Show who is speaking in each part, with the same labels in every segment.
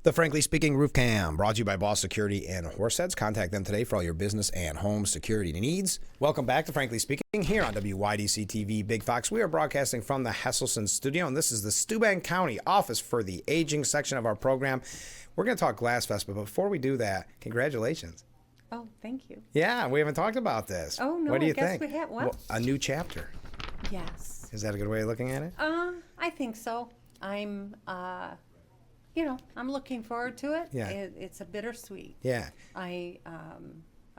Speaker 1: The Frankly Speaking Roof Cam, brought to you by Boss Security and Horseheads. Contact them today for all your business and home security needs. Welcome back to Frankly Speaking here on WYDC TV Big Fox. We are broadcasting from the Hesselson studio, and this is the Steuben County Office for the Aging section of our program. We're going to talk GlassFest, but before we do that, congratulations.
Speaker 2: Oh, thank you.
Speaker 1: Yeah, we haven't talked about this.
Speaker 2: Oh, no,
Speaker 1: what do you
Speaker 2: I guess
Speaker 1: think?
Speaker 2: we have. Well,
Speaker 1: a new chapter.
Speaker 2: Yes.
Speaker 1: Is that a good way of looking at it?
Speaker 2: I think so. I'm looking forward to it.
Speaker 1: Yeah.
Speaker 2: It's a bittersweet.
Speaker 1: Yeah.
Speaker 2: I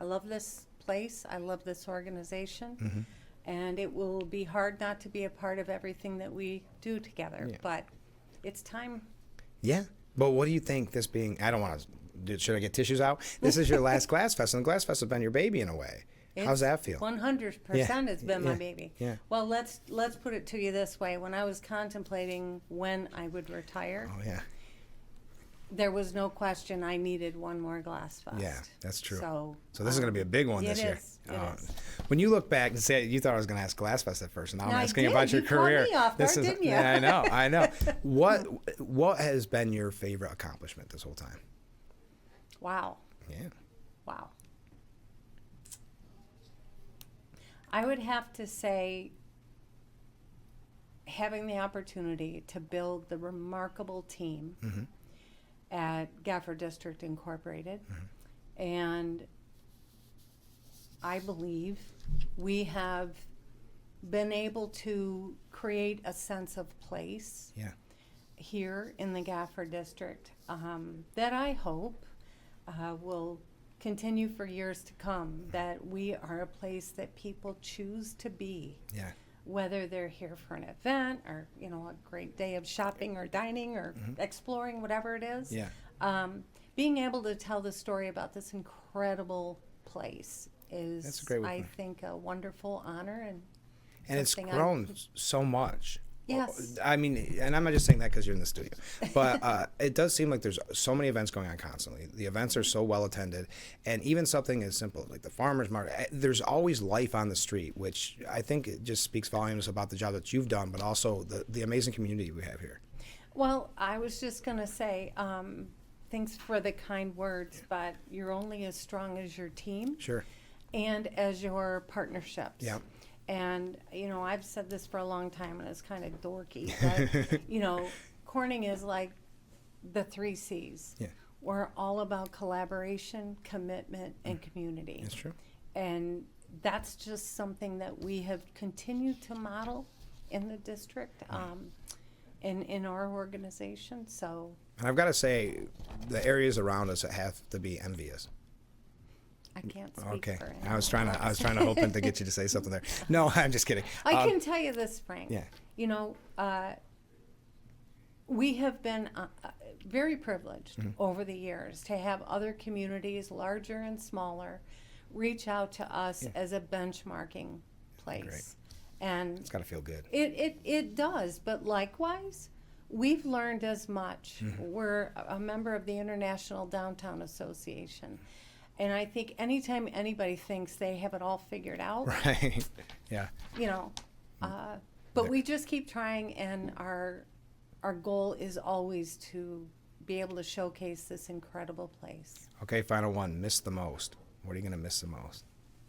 Speaker 2: love this place. I love this organization. And it will be hard not to be a part of everything that we do together.
Speaker 1: Yeah.
Speaker 2: But it's time.
Speaker 1: Yeah. But what do you think this being, I don't want to, should I get tissues out? This is your last GlassFest, and the GlassFest has been your baby in a way. How's that feel?
Speaker 2: 100% it's been my baby.
Speaker 1: Yeah.
Speaker 2: Well, let's put it to you this way. When I was contemplating when I would retire, there was no question I needed one more GlassFest.
Speaker 1: Yeah, that's true.
Speaker 2: So
Speaker 1: this is going to be a big one this year.
Speaker 2: It is.
Speaker 1: When you look back and say, you thought I was going to ask GlassFest at first, and now I'm asking
Speaker 2: I did.
Speaker 1: about your career.
Speaker 2: You caught me off guard, didn't you?
Speaker 1: Yeah, I know. What has been your favorite accomplishment this whole time?
Speaker 2: Wow.
Speaker 1: Yeah.
Speaker 2: Wow. I would have to say having the opportunity to build the remarkable team at Gaffer District Incorporated. And I believe we have been able to create a sense of place here in the Gaffer District that I hope will continue for years to come, that we are a place that people choose to be.
Speaker 1: Yeah.
Speaker 2: Whether they're here for an event or, a great day of shopping or dining or exploring, whatever it is.
Speaker 1: Yeah.
Speaker 2: Being able to tell the story about this incredible place is,
Speaker 1: That's a great way
Speaker 2: I think, a wonderful honor.
Speaker 1: And it's grown so much.
Speaker 2: Yes.
Speaker 1: I mean, and I'm not just saying that because you're in the studio, but it does seem like there's so many events going on constantly. The events are so well attended, and even something as simple like the farmers market, there's always life on the street, which I think it just speaks volumes about the job that you've done, but also the amazing community we have here.
Speaker 2: Well, I was just going to say, thanks for the kind words, but you're only as strong as your team.
Speaker 1: Sure.
Speaker 2: And as your partnerships.
Speaker 1: Yeah.
Speaker 2: And, I've said this for a long time, and it's kind of dorky, but, Corning is like the 3 C's.
Speaker 1: Yeah.
Speaker 2: We're all about collaboration, commitment, and community.
Speaker 1: That's true.
Speaker 2: And that's just something that we have continued to model in the district and in our organization. So.
Speaker 1: And I've got to say, the areas around us have to be envious.
Speaker 2: I can't speak for anyone.
Speaker 1: I was trying to hoping to get you to say something there. No, I'm just kidding.
Speaker 2: I can tell you this, Frank.
Speaker 1: Yeah.
Speaker 2: We have been very privileged over the years to have other communities, larger and smaller, reach out to us as a benchmarking place.
Speaker 1: Great.
Speaker 2: And
Speaker 1: It's got to feel good.
Speaker 2: It does, but likewise, we've learned as much. We're a member of the International Downtown Association. And I think anytime anybody thinks they have it all figured out,
Speaker 1: Right. Yeah.
Speaker 2: But we just keep trying, and our goal is always to be able to showcase this incredible place.
Speaker 1: Okay, final one. Miss the most. What are you going to miss the most?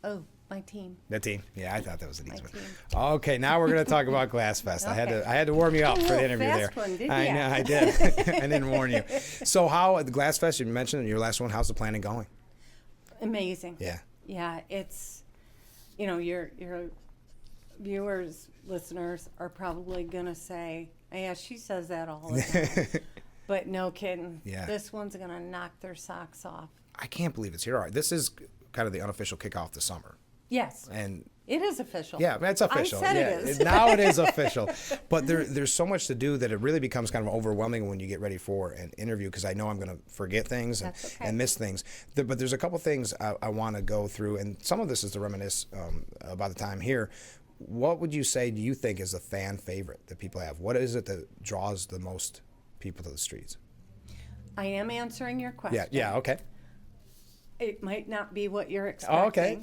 Speaker 2: Oh, my team.
Speaker 1: The team. Yeah, I thought that was an easy
Speaker 2: My
Speaker 1: one.
Speaker 2: team.
Speaker 1: Okay, now we're going to talk about GlassFest.
Speaker 2: Okay.
Speaker 1: I had to warm you up for the interview
Speaker 2: fast
Speaker 1: there.
Speaker 2: one, didn't
Speaker 1: I
Speaker 2: ya?
Speaker 1: know, I did. I didn't warn you. So how at the GlassFest, you mentioned in your last one, how's the planning going?
Speaker 2: Amazing.
Speaker 1: Yeah.
Speaker 2: Yeah, it's, your viewers, listeners are probably going to say, yeah, she says that all the time. But no kidding.
Speaker 1: Yeah.
Speaker 2: This one's going to knock their socks off.
Speaker 1: I can't believe it's here. All right, this is kind of the unofficial kickoff to summer.
Speaker 2: Yes.
Speaker 1: And
Speaker 2: it is official.
Speaker 1: yeah, it's official.
Speaker 2: I said
Speaker 1: yeah,
Speaker 2: it is.
Speaker 1: Now it is official. But there's so much to do that it really becomes kind of overwhelming when you get ready for an interview, because I know I'm going to forget things and miss things. But there's a couple things I want to go through, and some of this is to reminisce about the time here. What would you say do you think is a fan favorite that people have? What is it that draws the most people to the streets?
Speaker 2: I am answering your question.
Speaker 1: Yeah, okay.
Speaker 2: It might not be what you're expecting.
Speaker 1: Oh, okay.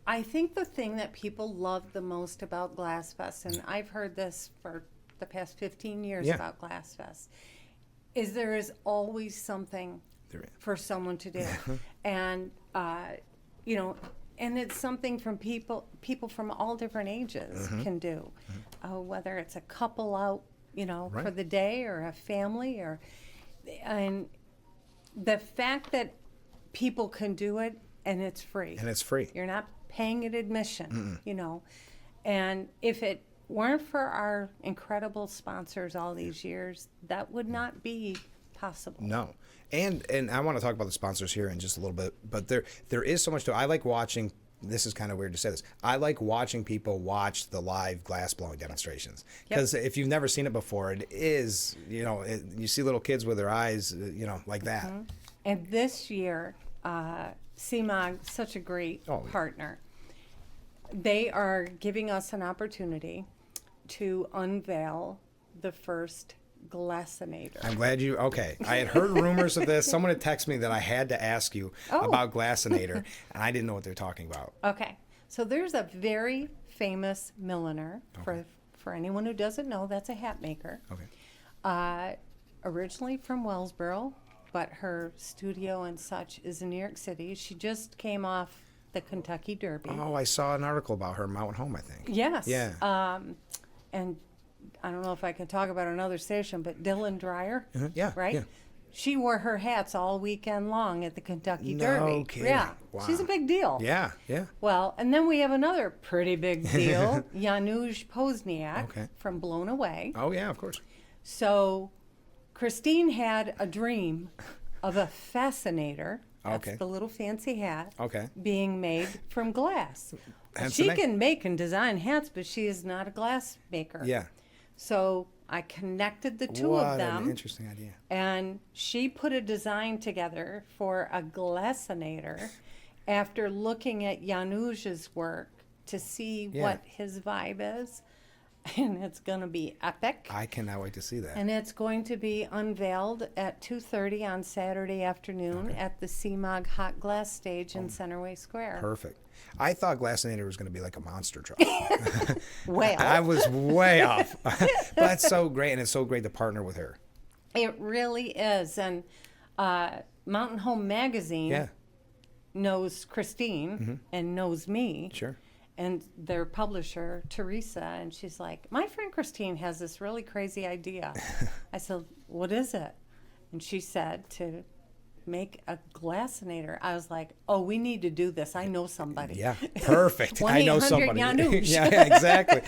Speaker 2: I think the thing that people love the most about GlassFest, and I've heard this for the past 15 years
Speaker 1: Yeah.
Speaker 2: about GlassFest, is there is always something for someone to do. And, you know, and it's something from people from all different ages can do. Whether it's a couple out, you know, for the day, or a family, and the fact that people can do it, and it's free.
Speaker 1: And it's free.
Speaker 2: You're not paying an admission, you know. And if it weren't for our incredible sponsors all these years, that would not be possible.
Speaker 1: No. And I want to talk about the sponsors here in just a little bit, but there is so much to it. I like watching, this is kind of weird to say this, I like watching people watch the live glass blowing demonstrations. Because if you've never seen it before, it is, you know, you see little kids with their eyes, you know, like that.
Speaker 2: And this year, CMOG, such a great partner, they are giving us an opportunity to unveil the first Glassinator.
Speaker 1: I'm glad you, okay. I had heard rumors of this. Someone had texted me that I had to ask you about Glassinator, and I didn't know what they were talking about.
Speaker 2: Okay. So there's a very famous milliner, for anyone who doesn't know, that's a hat maker.
Speaker 1: Okay.
Speaker 2: Originally from Wellsboro, but her studio and such is in New York City. She just came off the Kentucky Derby.
Speaker 1: Oh, I saw an article about her Mountain Home, I think.
Speaker 2: Yes.
Speaker 1: Yeah.
Speaker 2: And I don't know if I can talk about another station, but Dylan Dreyer,
Speaker 1: Yeah.
Speaker 2: right?
Speaker 1: Yeah.
Speaker 2: She wore her hats all weekend long at the Kentucky
Speaker 1: No
Speaker 2: Derby.
Speaker 1: kidding.
Speaker 2: Yeah.
Speaker 1: Wow.
Speaker 2: She's a big deal.
Speaker 1: Yeah. Yeah.
Speaker 2: Well, and then we have another pretty big deal, Janusz Pozniak from Blown Away.
Speaker 1: Oh, yeah, of course.
Speaker 2: So Christine had a dream of a fascinator. That's the little fancy hat. Being made from glass. She can make and design hats, but she is not a glass maker.
Speaker 1: Yeah.
Speaker 2: So I connected the two of them.
Speaker 1: What an interesting idea.
Speaker 2: And she put a design together for a Glassinator after looking at Janusz's work to see what his vibe is. And it's going to be epic.
Speaker 1: I cannot wait to see that.
Speaker 2: And it's going to be unveiled at 2:30 on Saturday afternoon at the CMOG Hot Glass stage in Centerway Square.
Speaker 1: Perfect. I thought Glassinator was going to be like a monster truck.
Speaker 2: Way off.
Speaker 1: I was way off. But that's so great, and it's so great to partner with her.
Speaker 2: It really is. And Mountain Home Magazine knows Christine and knows me.
Speaker 1: Sure.
Speaker 2: And their publisher, Teresa, and she's like, my friend Christine has this really crazy idea. I said, what is it? And she said to make a Glassinator. I was like, oh, we need to do this. I know somebody.
Speaker 1: Yeah, perfect. I know somebody.
Speaker 2: Janusz.
Speaker 1: Yeah, exactly.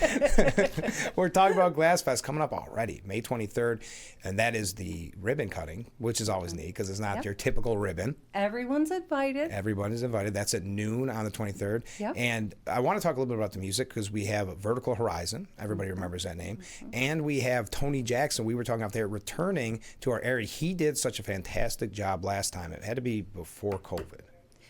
Speaker 1: We're talking about GlassFest coming up already, May 23rd, and that is the ribbon cutting, which is always neat because it's not your typical ribbon.
Speaker 2: Everyone's invited.
Speaker 1: Everyone is invited. That's at noon on the 23rd.
Speaker 2: Yep.
Speaker 1: And I want to talk a little bit about the music because we have Vertical Horizon. Everybody remembers that name. And we have Tony Jackson. We were talking out there returning to our area. He did such a fantastic job last time. It had to be before COVID,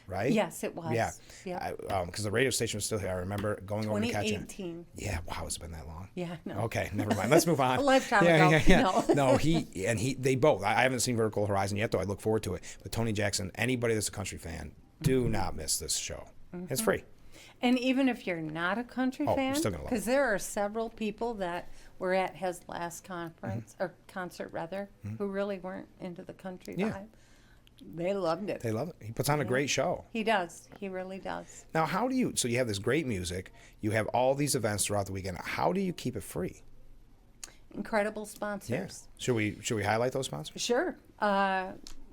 Speaker 1: right?
Speaker 2: Yes, it was.
Speaker 1: Yeah.
Speaker 2: Yep.
Speaker 1: Because the radio station was still here. I remember going over to catch it.
Speaker 2: 2018.
Speaker 1: Yeah. Wow, it's been that long.
Speaker 2: Yeah, no.
Speaker 1: Okay, never mind. Let's move on.
Speaker 2: A lifetime ago.
Speaker 1: Yeah.
Speaker 2: No.
Speaker 1: They both. I haven't seen Vertical Horizon yet, though. I look forward to it. But Tony Jackson, anybody that's a country fan, do not miss this show. It's free.
Speaker 2: And even if you're not a country fan,
Speaker 1: you're still gonna love it.
Speaker 2: because there are several people that were at his last conference, or concert rather, who really weren't into the country vibe. They loved it.
Speaker 1: They love it. He puts on a great show.
Speaker 2: He does. He really does.
Speaker 1: Now, so you have this great music, you have all these events throughout the weekend. How do you keep it free?
Speaker 2: Incredible sponsors.
Speaker 1: Should we highlight those sponsors?
Speaker 2: Sure.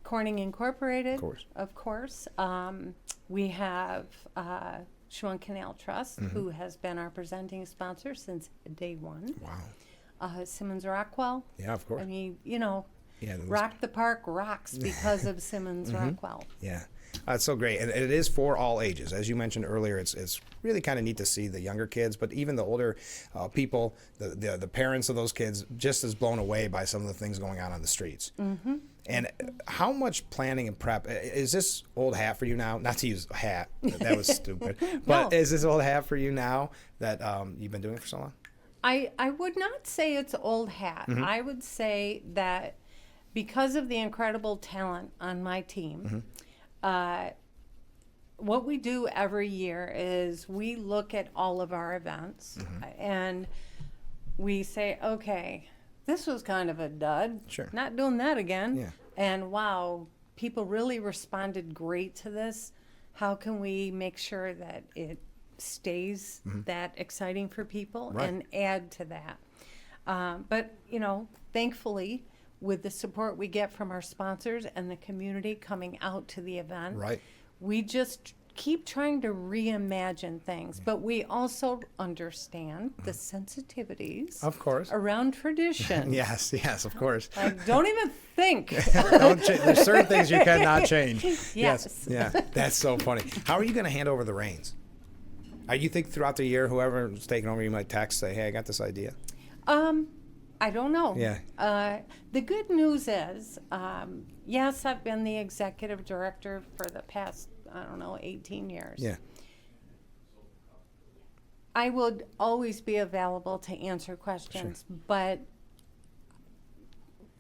Speaker 2: Corning Incorporated.
Speaker 1: Of course.
Speaker 2: We have Schwann Canal Trust, who has been our presenting sponsor since day one.
Speaker 1: Wow.
Speaker 2: Simmons Rockwell.
Speaker 1: Yeah, of course.
Speaker 2: I mean, you know,
Speaker 1: Yeah,
Speaker 2: Rock the Park rocks because of Simmons Rockwell.
Speaker 1: Yeah, it's so great, and it is for all ages. As you mentioned earlier, it's really kind of neat to see the younger kids, but even the older people, the parents of those kids, just as blown away by some of the things going on the streets. And how much planning and prep is this old hat for you now? Not to use hat, that was stupid. But is this old hat for you now that you've been doing it for so long?
Speaker 2: I would not say it's old hat. I would say that because of the incredible talent on my team, what we do every year is we look at all of our events and we say, okay, this was kind of a dud.
Speaker 1: Sure.
Speaker 2: Not doing that again.
Speaker 1: Yeah.
Speaker 2: And wow, people really responded great to this. How can we make sure that it stays that exciting for people and add to that? But, you know, thankfully, with the support we get from our sponsors and the community coming out to the event, we just keep trying to reimagine things, but we also understand the sensitivities,
Speaker 1: of course,
Speaker 2: around tradition.
Speaker 1: Yes, of course.
Speaker 2: Like, don't even think.
Speaker 1: There's certain things you cannot change.
Speaker 2: Yes.
Speaker 1: Yeah, that's so funny. How are you going to hand over the reins? You think throughout the year, whoever's taking over, you might text, say, "Hey, I got this idea."
Speaker 2: I don't know.
Speaker 1: Yeah.
Speaker 2: The good news is, yes, I've been the executive director for the past, 18 years.
Speaker 1: Yeah.
Speaker 2: I would always be available to answer questions, but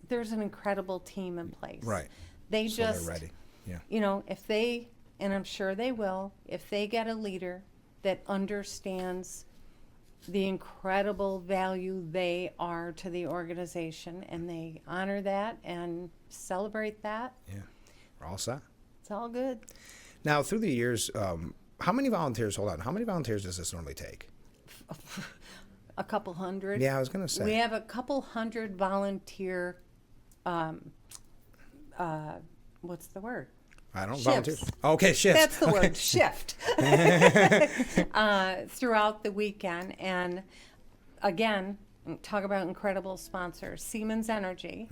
Speaker 2: there's an incredible team in place.
Speaker 1: Right.
Speaker 2: They
Speaker 1: So
Speaker 2: just,
Speaker 1: they're ready. Yeah.
Speaker 2: you know, if they, and I'm sure they will, if they get a leader that understands the incredible value they are to the organization, and they honor that and celebrate that,
Speaker 1: Yeah. We're all set.
Speaker 2: it's all good.
Speaker 1: Now, through the years, how many volunteers, hold on, how many volunteers does this normally take?
Speaker 2: A couple hundred.
Speaker 1: Yeah, I was going to say.
Speaker 2: We have a couple hundred volunteer, what's the word?
Speaker 1: I don't
Speaker 2: Shifts.
Speaker 1: volunteers. Okay, shifts.
Speaker 2: That's the word, shift. Throughout the weekend. And again, talk about incredible sponsors. Siemens Energy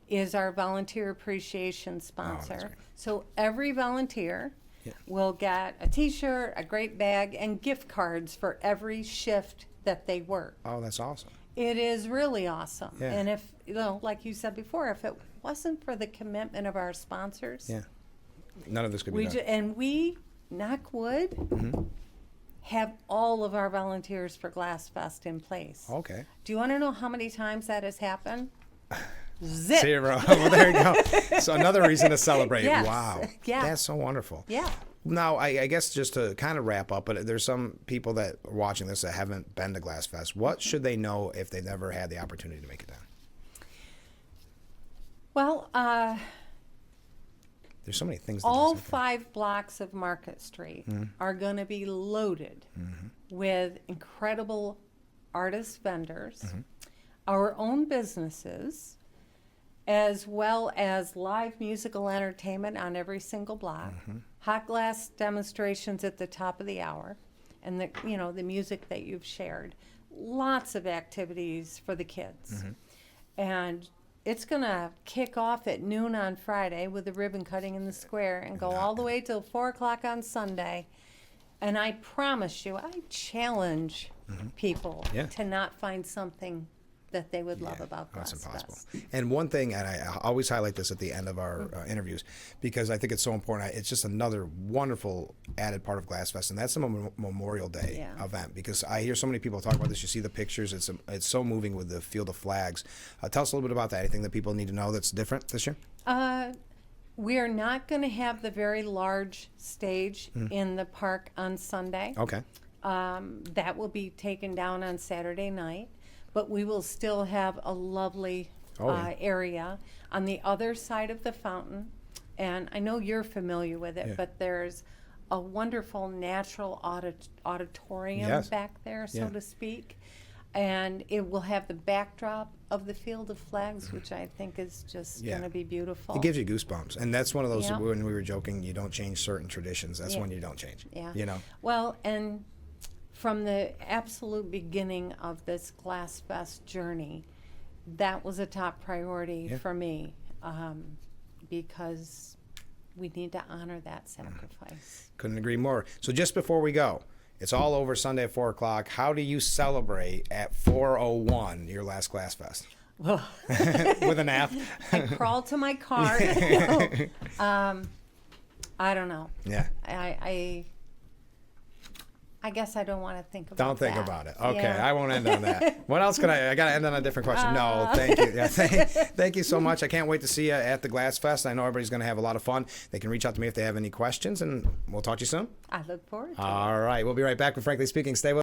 Speaker 2: is our volunteer appreciation sponsor.
Speaker 1: great.
Speaker 2: So every volunteer will get a t-shirt, a great bag, and gift cards for every shift that they work.
Speaker 1: Oh, that's awesome.
Speaker 2: It is really awesome.
Speaker 1: Yeah.
Speaker 2: And if, like you said before, if it wasn't for the commitment of our sponsors,
Speaker 1: Yeah. None of this could be done.
Speaker 2: and we, knock wood, have all of our volunteers for GlassFest in place.
Speaker 1: Okay.
Speaker 2: Do you want to know how many times that has happened? Zip.
Speaker 1: 0. Well, there you go. So another reason to celebrate.
Speaker 2: Yes.
Speaker 1: Wow.
Speaker 2: Yeah.
Speaker 1: That's so wonderful.
Speaker 2: Yeah.
Speaker 1: Now, I guess just to kind of wrap up, but there's some people that are watching this that haven't been to GlassFest. What should they know if they've never had the opportunity to make it down?
Speaker 2: Well,
Speaker 1: There's so many things.
Speaker 2: all 5 blocks of Market Street are going to be loaded with incredible artist vendors, our own businesses, as well as live musical entertainment on every single block, hot glass demonstrations at the top of the hour, and the music that you've shared. Lots of activities for the kids. And it's going to kick off at noon on Friday with the ribbon cutting in the square and go all the way till 4 o'clock on Sunday. And I promise you, I challenge people to not find something that they would love about GlassFest.
Speaker 1: That's impossible. And one thing, and I always highlight this at the end of our interviews, because I think it's so important. It's just another wonderful added part of GlassFest, and that's the Memorial Day event. Because I hear so many people talk about this. You see the pictures. It's so moving with the field of flags. Tell us a little bit about that. Anything that people need to know that's different this year?
Speaker 2: We are not going to have the very large stage in the park on Sunday.
Speaker 1: Okay.
Speaker 2: That will be taken down on Saturday night. But we will still have a lovely area on the other side of the fountain. And I know you're familiar with it, but there's a wonderful natural auditorium back there, so to speak. And it will have the backdrop of the Field of Flags, which I think is just going to be beautiful.
Speaker 1: It gives you goosebumps. And that's one of those, when we were joking, you don't change certain traditions. That's when you don't change.
Speaker 2: Yeah.
Speaker 1: You know?
Speaker 2: Well, and from the absolute beginning of this GlassFest journey, that was a top priority for me, because we need to honor that sacrifice.
Speaker 1: Couldn't agree more. So just before we go, it's all over Sunday at 4 o'clock. How do you celebrate at 4:01 your last GlassFest?
Speaker 2: Well,
Speaker 1: with a nap?
Speaker 2: I crawl to my car. I don't know.
Speaker 1: Yeah.
Speaker 2: I guess I don't want to think about
Speaker 1: Don't think
Speaker 2: that.
Speaker 1: about it. Okay,
Speaker 2: Yeah.
Speaker 1: I won't end on that. What else can I got to end on a different question. No, thank you. Yeah, thank you so much. I can't wait to see you at the GlassFest. I know everybody's going to have a lot of fun. They can reach out to me if they have any questions, and we'll talk to you soon.
Speaker 2: I look forward to it.
Speaker 1: All right, we'll be right back with Frankly Speaking. Stay with